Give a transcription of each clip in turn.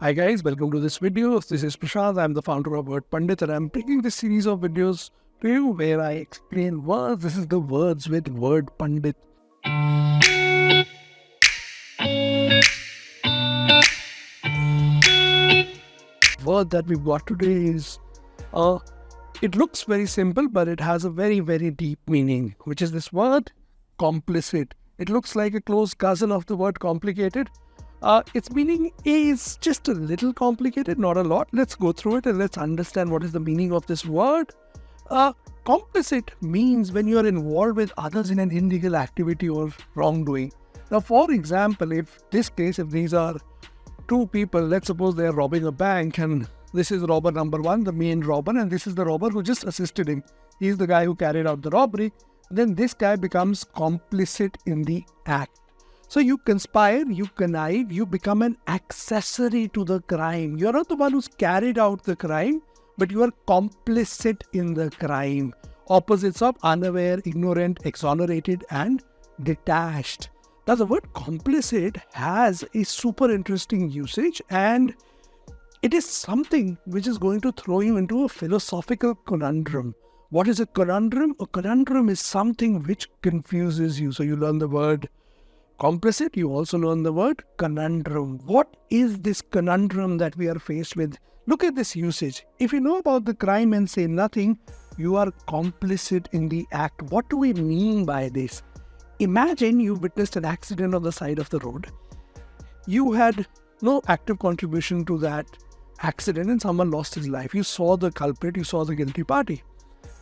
Hi guys, welcome to this video. This is Prashant. I'm the founder of Wordpandit and I'm bringing this series of videos to you where I explain words. This is the Words with Wordpandit. Word that we've got today is, it looks very simple, but it has a very, very deep meaning, which is this word, complicit. It looks like a close cousin of the word complicated. Its meaning is just a little complicated, not a lot. Let's go through it and let's understand what is the meaning of this word. Complicit means when you are involved with others in an illegal activity or wrongdoing. Now, for example, if these are two people, let's suppose they are robbing a bank and this is robber number one, the main robber, and this is the robber who just assisted him. He is the guy who carried out the robbery. Then this guy becomes complicit in the act. So you conspire, you connive, you become an accessory to the crime. You're not the one who's carried out the crime, but you are complicit in the crime. Opposites of unaware, ignorant, exonerated, and detached. Now the word complicit has a super interesting usage, and it is something which is going to throw you into a philosophical conundrum. What is a conundrum? A conundrum is something which confuses you. So you learn the word complicit, you also learn the word conundrum. What is this conundrum that we are faced with? Look at this usage. If you know about the crime and say nothing, you are complicit in the act. What do we mean by this? Imagine you witnessed an accident on the side of the road. You had no active contribution to that accident and someone lost his life. You saw the culprit, you saw the guilty party,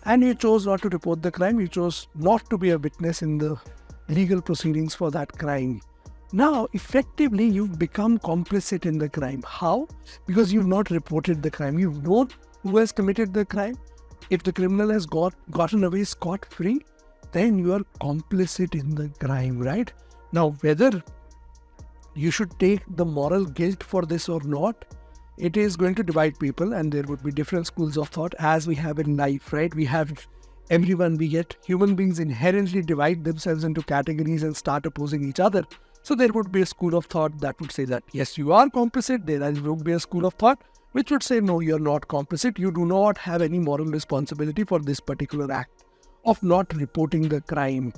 and you chose not to report the crime. You chose not to be a witness in the legal proceedings for that crime. Now, effectively, you've become complicit in the crime. How? Because you've not reported the crime. You've known who has committed the crime. If the criminal has gotten away scot-free, then you are complicit in the crime, right? Now, whether you should take the moral guilt for this or not, it is going to divide people, and there would be different schools of thought as we have in life, right? Human beings inherently divide themselves into categories and start opposing each other. So there would be a school of thought that would say that, yes, you are complicit. There would be a school of thought which would say, no, you're not complicit. You do not have any moral responsibility for this particular act of not reporting the crime.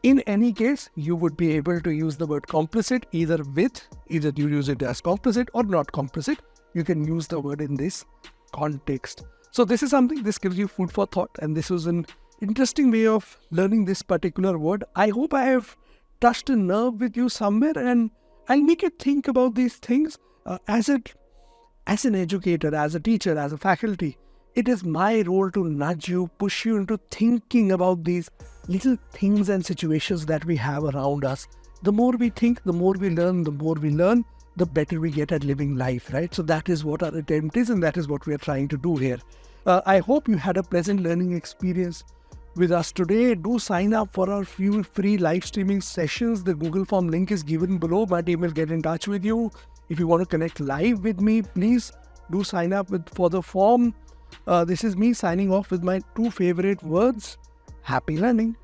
In any case, you would be able to use the word complicit either you use it as complicit or not complicit. You can use the word in this context. So this gives you food for thought, and this was an interesting way of learning this particular word. I hope I have touched a nerve with you somewhere, and I'll make you think about these things. As an educator, as a teacher, as a faculty, it is my role to nudge you, push you into thinking about these little things and situations that we have around us. The more we think, the more we learn, the better we get at living life, right? So that is what our attempt is, and that is what we are trying to do here. I hope you had a pleasant learning experience with us today. Do sign up for our few free live streaming sessions. The Google form link is given below. My team will get in touch with you. If you want to connect live with me, please do sign up for the form. This is me signing off with my two favorite words. Happy learning.